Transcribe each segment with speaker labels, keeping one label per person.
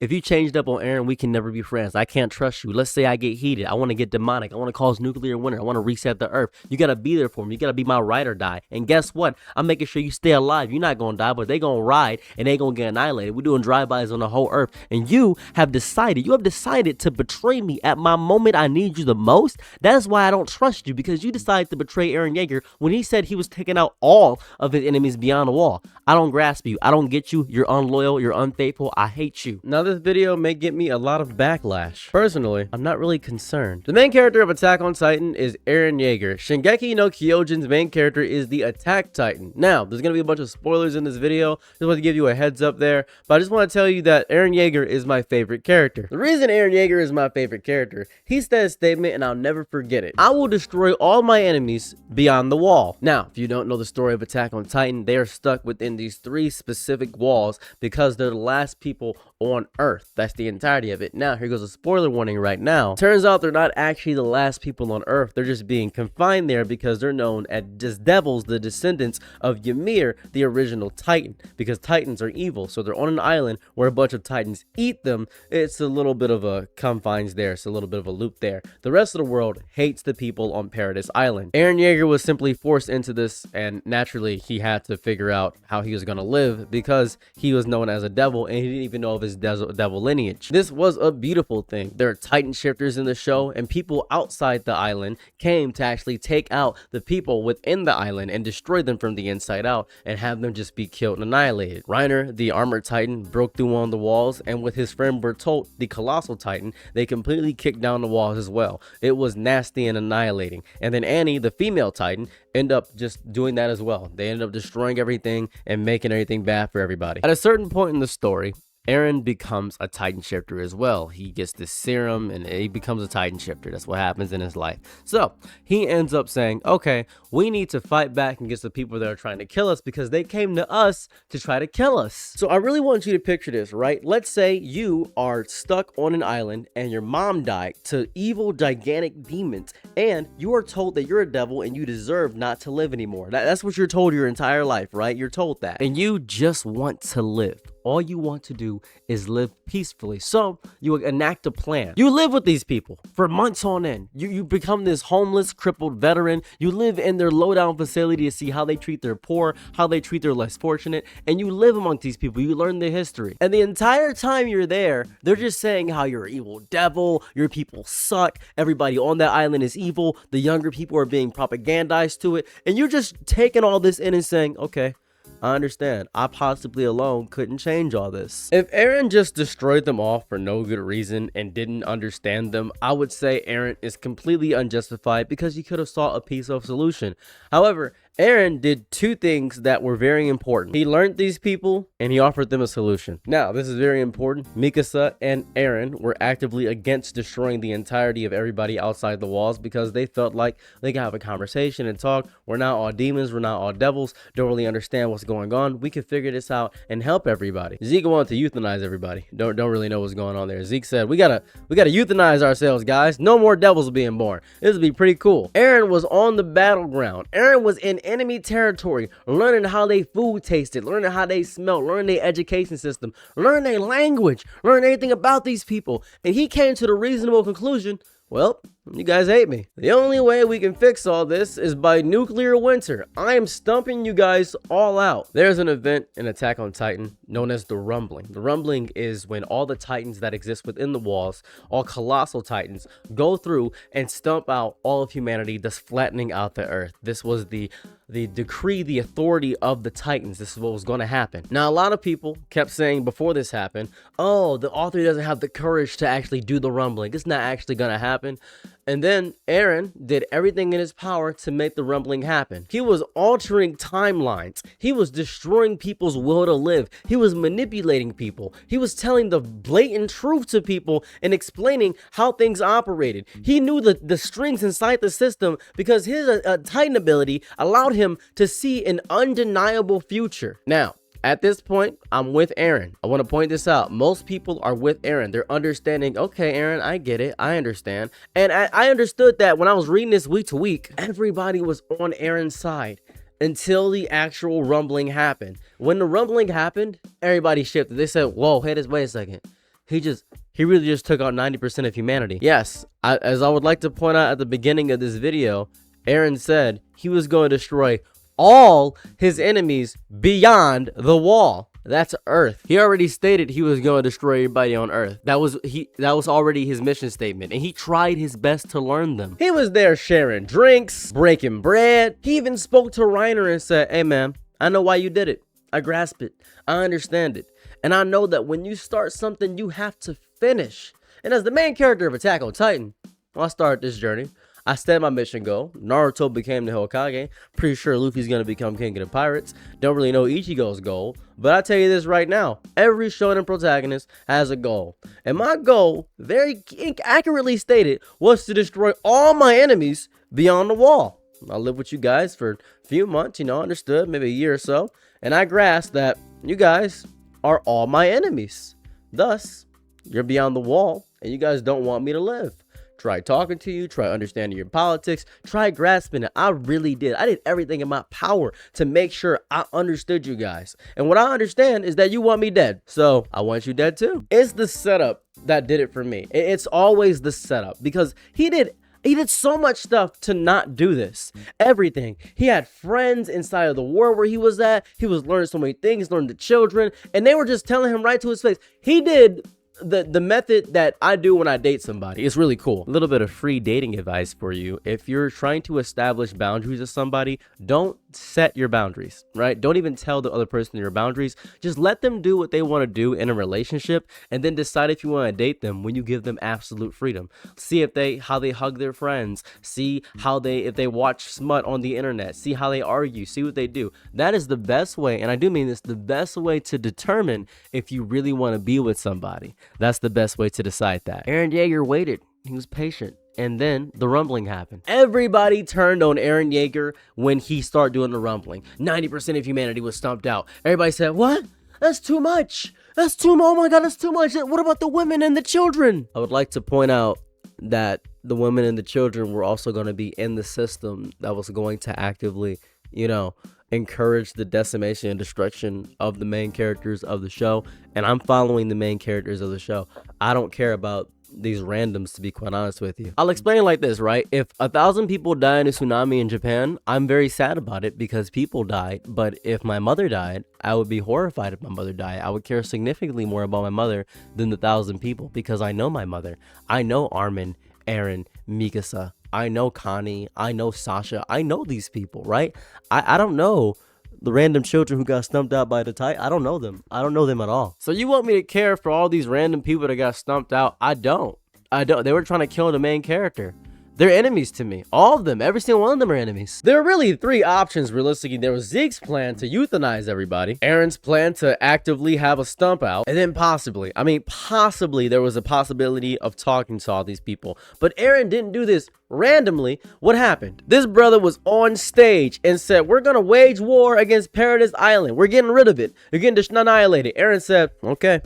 Speaker 1: If you changed up on Eren, we can never be friends. I can't trust you. Let's say I get heated. I want to get demonic. I want to cause nuclear winter. I want to reset the earth. You got to be there for me. You got to be my ride or die. And guess what? I'm making sure you stay alive. You're not going to die, but they going to ride and they going to get annihilated. We're doing drive-bys on the whole earth. And you have decided to betray me at my moment I need you the most. That's why I don't trust you, because you decided to betray Eren Yeager when he said he was taking out all of his enemies beyond the wall. I don't grasp you. I don't get you. You're unloyal. You're unfaithful. I hate you. Now, this video may get me a lot of backlash. Personally, I'm not really concerned. The main character of Attack on Titan is Eren Yeager. Shingeki no Kyojin's main character is the Attack Titan. Now, there's going to be a bunch of spoilers in this video. Just want to give you a heads up there. But I just want to tell you that Eren Yeager is my favorite character. The reason Eren Yeager is my favorite character, he said a statement and I'll never forget it. I will destroy all my enemies beyond the wall. Now, if you don't know the story of Attack on Titan, they are stuck within these 3 specific walls because they're the last people on Earth. That's the entirety of it. Now, here goes a spoiler warning right now. Turns out they're not actually the last people on Earth. They're just being confined there because they're known as just devils, the descendants of Ymir, the original Titan, because Titans are evil. So they're on an island where a bunch of Titans eat them. It's a little bit of a confines there. It's a little bit of a loop there. The rest of the world hates the people on Paradise Island. Eren Yeager was simply forced into this, and naturally he had to figure out how he was going to live because he was known as a devil and he didn't even know of his devil lineage. This was a beautiful thing. There are Titan shifters in the show, and people outside the island came to actually take out the people within the island and destroy them from the inside out and have them just be killed and annihilated. Reiner, the armored Titan, broke through one of the walls, and with his friend Bertolt, the colossal Titan, they completely kicked down the walls as well. It was nasty and annihilating. And then Annie, the female Titan, end up just doing that as well. They end up destroying everything and making everything bad for everybody. At a certain point in the story, Eren becomes a Titan shifter as well. He gets this serum and he becomes a Titan shifter. That's what happens in his life. So he ends up saying, okay, we need to fight back against the people that are trying to kill us because they came to us to try to kill us. So I really want you to picture this, right? Let's say you are stuck on an island and your mom died to evil, gigantic demons, and you are told that you're a devil and you deserve not to live anymore. That's what you're told your entire life, right? You're told that. And you just want to live. All you want to do is live peacefully. So you enact a plan. You live with these people for months on end. You become this homeless, crippled veteran. You live in their lowdown facility to see how they treat their poor, how they treat their less fortunate. And you live among these people. You learn their history. And the entire time you're there, they're just saying how you're an evil devil. Your people suck. Everybody on that island is evil. The younger people are being propagandized to it. And you're just taking all this in and saying, okay, I understand. I possibly alone couldn't change all this. If Eren just destroyed them all for no good reason and didn't understand them, I would say Eren is completely unjustified because he could have sought a peaceful solution. However, Eren did 2 things that were very important. He learned these people and he offered them a solution. Now, this is very important. Mikasa and Eren were actively against destroying the entirety of everybody outside the walls because they felt like they could have a conversation and talk. We're not all demons. We're not all devils. Don't really understand what's going on. We can figure this out and help everybody. Zeke wanted to euthanize everybody. Don't really know what's going on there. Zeke said, we gotta euthanize ourselves, guys. No more devils being born. This would be pretty cool. Eren was on the battleground. Eren was in enemy territory, learning how they food tasted, learning how they smelled, learning their education system, learning their language, learning everything about these people. And he came to the reasonable conclusion, well, you guys hate me. The only way we can fix all this is by nuclear winter. I am stumping you guys all out. There's an event in Attack on Titan known as the Rumbling. The Rumbling is when all the Titans that exist within the walls, all colossal Titans, go through and stump out all of humanity, thus flattening out the earth. This was the decree, the authority of the Titans. This is what was going to happen. Now, a lot of people kept saying before this happened, oh, the author doesn't have the courage to actually do the Rumbling. It's not actually going to happen. And then Eren did everything in his power to make the Rumbling happen. He was altering timelines. He was destroying people's will to live. He was manipulating people. He was telling the blatant truth to people and explaining how things operated. He knew the strings inside the system because his Titan ability allowed him to see an undeniable future. Now, at this point, I'm with Eren. I want to point this out. Most people are with Eren. They're understanding, okay, Eren, I get it. I understand. And I understood that when I was reading this week to week, everybody was on Eren's side until the actual rumbling happened. When the rumbling happened, everybody shifted. They said, whoa, wait a second. He really just took out 90% of humanity. Yes, as I would like to point out at the beginning of this video, Eren said he was going to destroy all his enemies beyond the wall. That's Earth. He already stated he was going to destroy everybody on Earth. That was already his mission statement, and he tried his best to learn them. He was there sharing drinks, breaking bread. He even spoke to Reiner and said, "Hey man, I know why you did it. I grasp it. I understand it. And I know that when you start something, you have to finish." And as the main character of Attack on Titan, I started this journey. I set my mission goal. Naruto became the Hokage. Pretty sure Luffy's going to become King of the Pirates. Don't really know Ichigo's goal. But I tell you this right now. Every shonen protagonist has a goal. And my goal, very accurately stated, was to destroy all my enemies beyond the wall. I lived with you guys for a few months, understood, maybe a year or so. And I grasped that you guys are all my enemies. Thus, you're beyond the wall, and you guys don't want me to live. Try talking to you, try understanding your politics, try grasping it. I really did. I did everything in my power to make sure I understood you guys. And what I understand is that you want me dead. So I want you dead too. It's the setup that did it for me. It's always the setup, because he did so much stuff to not do this. Everything. He had friends inside of the war where he was at. He was learning so many things, learning the children, and they were just telling him right to his face. He did the method that I do when I date somebody. It's really cool. A little bit of free dating advice for you. If you're trying to establish boundaries with somebody, don't set your boundaries, right? Don't even tell the other person your boundaries. Just let them do what they want to do in a relationship, and then decide if you want to date them when you give them absolute freedom. See how they hug their friends. See if they watch smut on the internet. See how they argue. See what they do. That is the best way, and I do mean this, the best way to determine if you really want to be with somebody. That's the best way to decide that. Eren Yeager waited. He was patient. And then the rumbling happened. Everybody turned on Eren Yeager when he started doing the rumbling. 90% of humanity was stumped out. Everybody said, "What? That's too much. That's too much. Oh my God, that's too much. What about the women and the children?" I would like to point out that the women and the children were also going to be in the system that was going to actively, encourage the decimation and destruction of the main characters of the show. And I'm following the main characters of the show. I don't care about these randoms, to be quite honest with you. I'll explain it like this, right? If 1,000 people die in a tsunami in Japan, I'm very sad about it because people died. But if my mother died, I would be horrified if my mother died. I would care significantly more about my mother than the 1,000 people, because I know my mother. I know Armin, Eren, Mikasa. I know Connie. I know Sasha. I know these people, right? I don't know the random children who got stumped out by the Titan. I don't know them. I don't know them at all. So you want me to care for all these random people that got stumped out? I don't. They were trying to kill the main character. They're enemies to me. All of them. Every single one of them are enemies. There are really three options, realistically. There was Zeke's plan to euthanize everybody. Eren's plan to actively have a stump out. And then possibly there was a possibility of talking to all these people. But Eren didn't do this randomly. What happened? This brother was on stage and said, "We're going to wage war against Paradise Island. We're getting rid of it. You're getting annihilated." Eren said, "Okay.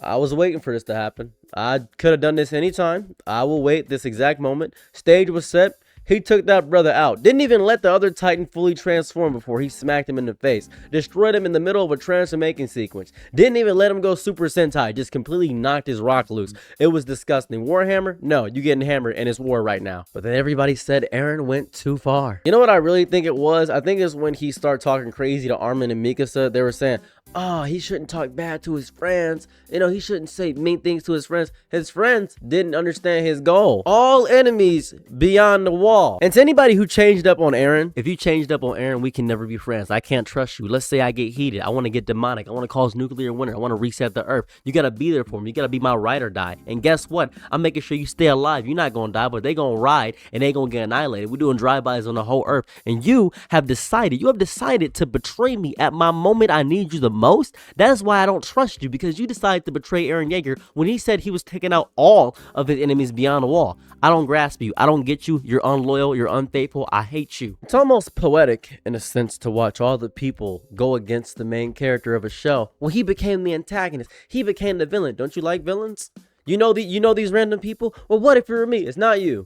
Speaker 1: I was waiting for this to happen. I could have done this anytime. I will wait this exact moment." Stage was set. He took that brother out. Didn't even let the other Titan fully transform before he smacked him in the face. Destroyed him in the middle of a transformation sequence. Didn't even let him go Super Sentai. Just completely knocked his rock loose. It was disgusting. Warhammer? No, you getting hammered and it's war right now. But then everybody said Eren went too far. You know what I really think it was? I think it's when he started talking crazy to Armin and Mikasa. They were saying, "Oh, he shouldn't talk bad to his friends. He shouldn't say mean things to his friends." His friends didn't understand his goal. All enemies beyond the wall. And to anybody who changed up on Eren, if you changed up on Eren, we can never be friends. I can't trust you. Let's say I get heated. I want to get demonic. I want to cause nuclear winter. I want to reset the earth. You got to be there for me. You got to be my ride or die. And guess what? I'm making sure you stay alive. You're not going to die, but they going to ride and they going to get annihilated. We're doing drive-bys on the whole earth. And you have decided to betray me at my moment I need you the most. That is why I don't trust you, because you decided to betray Eren Yeager when he said he was taking out all of his enemies beyond the wall. I don't grasp you. I don't get you. You're unloyal. You're unfaithful. I hate you. It's almost poetic in a sense to watch all the people go against the main character of a show. Well, he became the antagonist. He became the villain. Don't you like villains? You know these random people? Well, what if it were me? It's not you.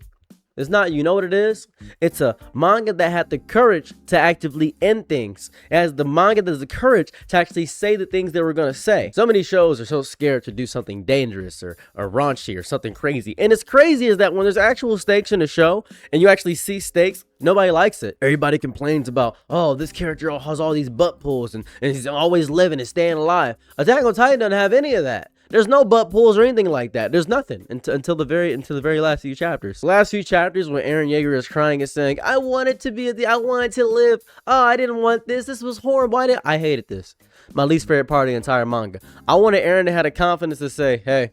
Speaker 1: It's not, you know what it is? It's a manga that had the courage to actively end things. It has the manga that has the courage to actually say the things they were going to say. So many shows are so scared to do something dangerous or raunchy or something crazy. And it's crazy is that when there's actual stakes in a show and you actually see stakes, nobody likes it. Everybody complains about, oh, this character has all these butt pulls and he's always living and staying alive. Attack on Titan doesn't have any of that. There's no butt pulls or anything like that. There's nothing until the very last few chapters. The last few chapters when Eren Yeager is crying and saying, I wanted to live. Oh, I didn't want this. This was horrible. I hated this. My least favorite part of the entire manga. I wanted Eren to have the confidence to say, hey,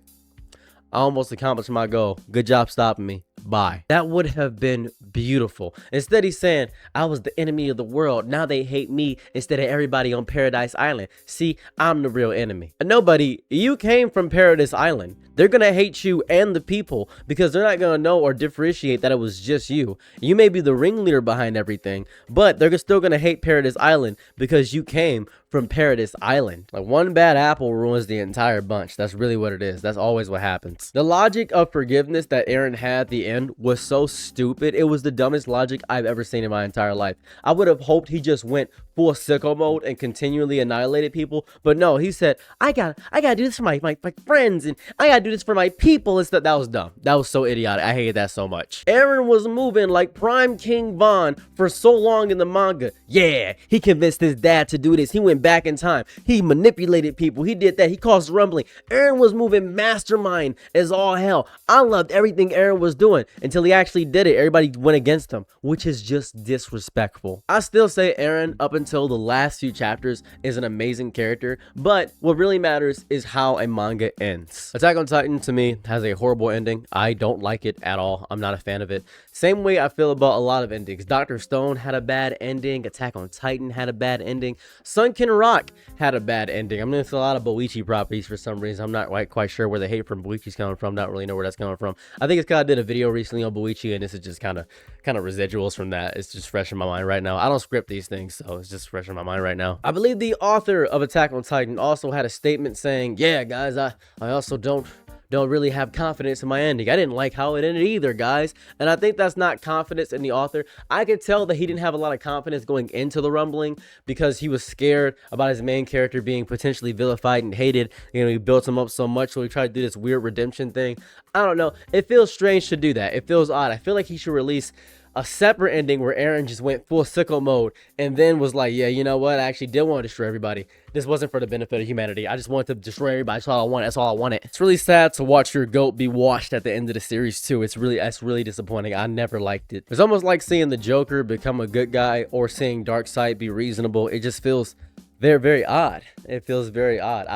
Speaker 1: I almost accomplished my goal. Good job stopping me. Bye. That would have been beautiful. Instead, he's saying, I was the enemy of the world. Now they hate me instead of everybody on Paradise Island. See, I'm the real enemy. Nobody, you came from Paradise Island. They're going to hate you and the people because they're not going to know or differentiate that it was just you. You may be the ringleader behind everything, but they're still going to hate Paradise Island because you came from Paradise Island. Like, one bad apple ruins the entire bunch. That's really what it is. That's always what happens. The logic of forgiveness that Eren had at the end was so stupid. It was the dumbest logic I've ever seen in my entire life. I would have hoped he just went full sicko mode and continually annihilated people, but no, he said, I gotta do this for my friends, and I gotta do this for my people. That was dumb. That was so idiotic. I hated that so much. Eren was moving like Prime King Von for so long in the manga. Yeah, he convinced his dad to do this. He went back in time. He manipulated people. He did that. He caused rumbling. Eren was moving mastermind as all hell. I loved everything Eren was doing until he actually did it. Everybody went against him, which is just disrespectful. I still say Eren, up until the last few chapters, is an amazing character, but what really matters is how a manga ends. Attack on Titan, to me, has a horrible ending. I don't like it at all. I'm not a fan of it. Same way I feel about a lot of endings. Dr. Stone had a bad ending. Attack on Titan had a bad ending. Sunken Rock had a bad ending. I'm noticing a lot of Boichi properties for some reason. I'm not quite sure where the hate from Boichi's coming from. Don't really know where that's coming from. I think it's because I did a video recently on Boichi, and this is just kind of residuals from that. It's just fresh in my mind right now. I don't script these things, so it's just fresh in my mind right now. I believe the author of Attack on Titan also had a statement saying, yeah, guys, I also don't really have confidence in my ending. I didn't like how it ended either, guys. And I think that's not confidence in the author. I could tell that he didn't have a lot of confidence going into the rumbling because he was scared about his main character being potentially vilified and hated. You know, he built him up so much, so he tried to do this weird redemption thing. I don't know. It feels strange to do that. It feels odd. I feel like he should release a separate ending where Eren just went full sicko mode and then was like, yeah, you know what? I actually did want to destroy everybody. This wasn't for the benefit of humanity. I just wanted to destroy everybody. That's all I wanted. That's all I wanted. It's really sad to watch your goat be washed at the end of the series too. That's really disappointing. I never liked it. It's almost like seeing the Joker become a good guy or seeing Darkseid be reasonable. It just feels very odd. It feels very odd.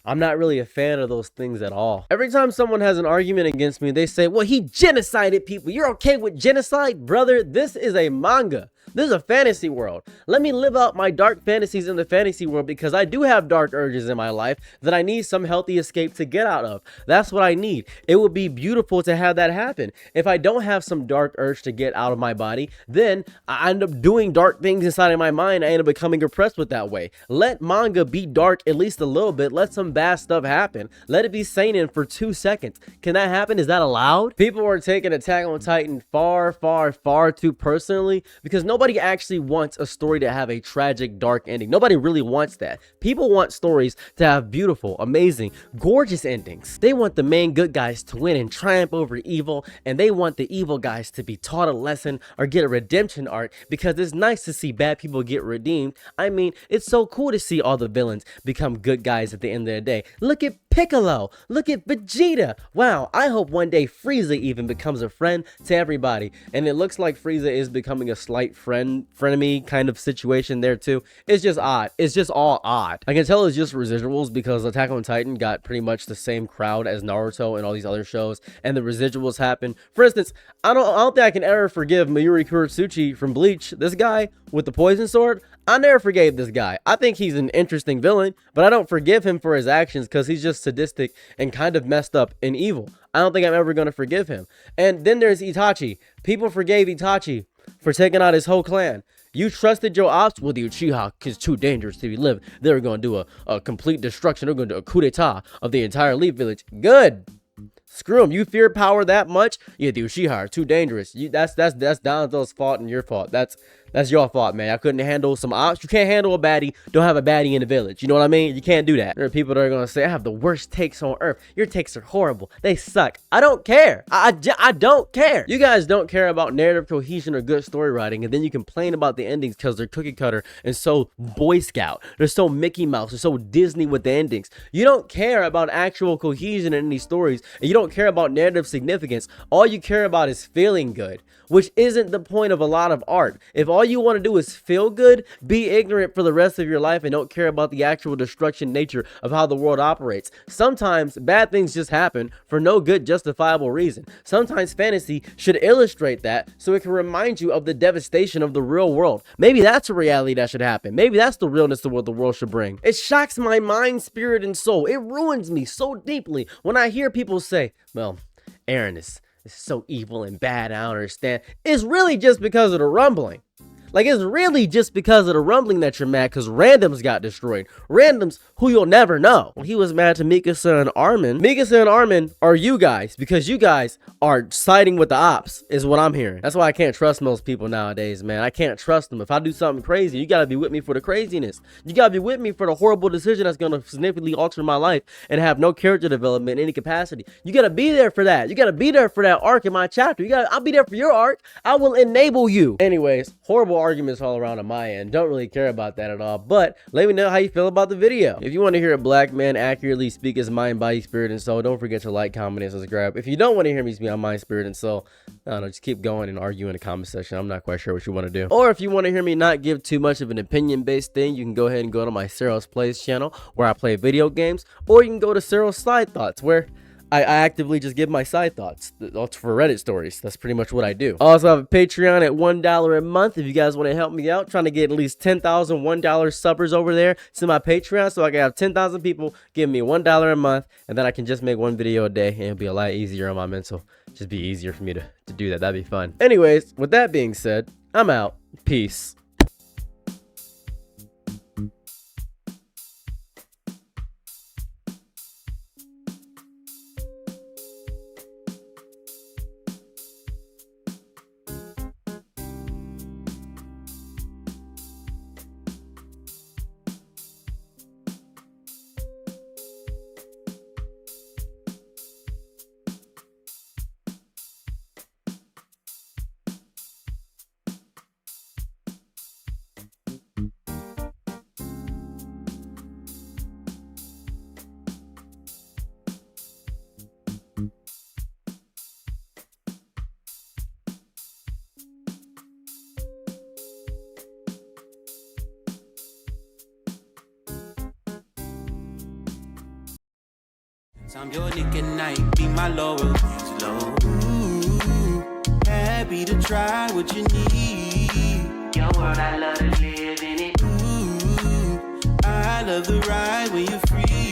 Speaker 1: I'm not really a fan of those things at all. Every time someone has an argument against me, they say, well, he genocided people. You're okay with genocide? Brother, this is a manga. This is a fantasy world. Let me live out my dark fantasies in the fantasy world because I do have dark urges in my life that I need some healthy escape to get out of. That's what I need. It would be beautiful to have that happen. If I don't have some dark urge to get out of my body, then I end up doing dark things inside of my mind. I end up becoming oppressed with that way. Let manga be dark at least a little bit. Let some bad stuff happen. Let it be seinen for 2 seconds. Can that happen? Is that allowed? People are taking Attack on Titan far too personally because nobody actually wants a story to have a tragic, dark ending. Nobody really wants that. People want stories to have beautiful, amazing, gorgeous endings. They want the main good guys to win and triumph over evil, and they want the evil guys to be taught a lesson or get a redemption arc because it's nice to see bad people get redeemed. I mean, it's so cool to see all the villains become good guys at the end of the day. Look at Piccolo. Look at Vegeta. Wow, I hope one day Frieza even becomes a friend to everybody. And it looks like Frieza is becoming a slight frenemy kind of situation there too. It's just odd. It's just all odd. I can tell it's just residuals because Attack on Titan got pretty much the same crowd as Naruto and all these other shows, and the residuals happen. For instance, I don't think I can ever forgive Mayuri Kuretsuchi from Bleach. This guy with the poison sword, I never forgave this guy. I think he's an interesting villain, but I don't forgive him for his actions because he's just sadistic and kind of messed up and evil. I don't think I'm ever going to forgive him. And then there's Itachi. People forgave Itachi for taking out his whole clan. You trusted your ops? Well, the Uchiha is too dangerous to be lived. They're going to do a complete destruction. They're going to do a coup d'etat of the entire Leaf Village. Good. Screw him. You fear power that much? Yeah, dude, She-Heart, too dangerous. That's Donatello's fault and your fault. That's your fault, man. I couldn't handle some ops. You can't handle a baddie. Don't have a baddie in the village. You know what I mean? You can't do that. There are people that are going to say, I have the worst takes on earth. Your takes are horrible. They suck. I don't care. I don't care. You guys don't care about narrative cohesion or good story writing, and then you complain about the endings because they're cookie cutter and so Boy Scout. They're so Mickey Mouse. They're so Disney with the endings. You don't care about actual cohesion in any stories, and you don't care about narrative significance. All you care about is feeling good, which isn't the point of a lot of art. If all you want to do is feel good, be ignorant for the rest of your life and don't care about the actual destruction nature of how the world operates. Sometimes bad things just happen for no good justifiable reason. Sometimes fantasy should illustrate that so it can remind you of the devastation of the real world. Maybe that's a reality that should happen. Maybe that's the realness of what the world should bring. It shocks my mind, spirit, and soul. It ruins me so deeply when I hear people say, well, Eren is so evil and bad, I don't understand. It's really just because of the rumbling. Like, it's really just because of the rumbling that you're mad, because randoms got destroyed. Randoms who you'll never know. He was mad to Mikasa and Armin. Mikasa and Armin are you guys, because you guys are siding with the ops, is what I'm hearing. That's why I can't trust most people nowadays, man. I can't trust them. If I do something crazy, you gotta be with me for the craziness. You gotta be with me for the horrible decision that's gonna significantly alter my life and have no character development in any capacity. You gotta be there for that. You gotta be there for that arc in my chapter. I'll be there for your arc. I will enable you. Anyways, horrible arguments all around on my end. Don't really care about that at all, but let me know how you feel about the video. If you want to hear a black man accurately speak his mind, body, spirit, and soul, don't forget to like, comment, and subscribe. If you don't want to hear me speak on mind, spirit, and soul, I don't know, just keep going and argue in the comment section. I'm not quite sure what you want to do. Or if you want to hear me not give too much of an opinion-based thing, you can go ahead and go to my Cyril's Plays channel where I play video games, or you can go to Cyril's Side Thoughts where I actively just give my side thoughts. That's for Reddit stories. That's pretty much what I do. I also have a Patreon at $1 a month. If you guys want to help me out, trying to get at least 10,000 $1 suppers over there to my Patreon, so I can have 10,000 people give me $1 a month, and then I can just make one video a day, and it'll be a lot easier on my mental. Just be easier for me to do that. That'd be fun. Anyways, with that being said, I'm out. Peace.
Speaker 2: I'm your nigga night, be my loyalties low. Ooh, happy to try what you need. Your world, I love to live in it. Ooh, I love the ride when you're free.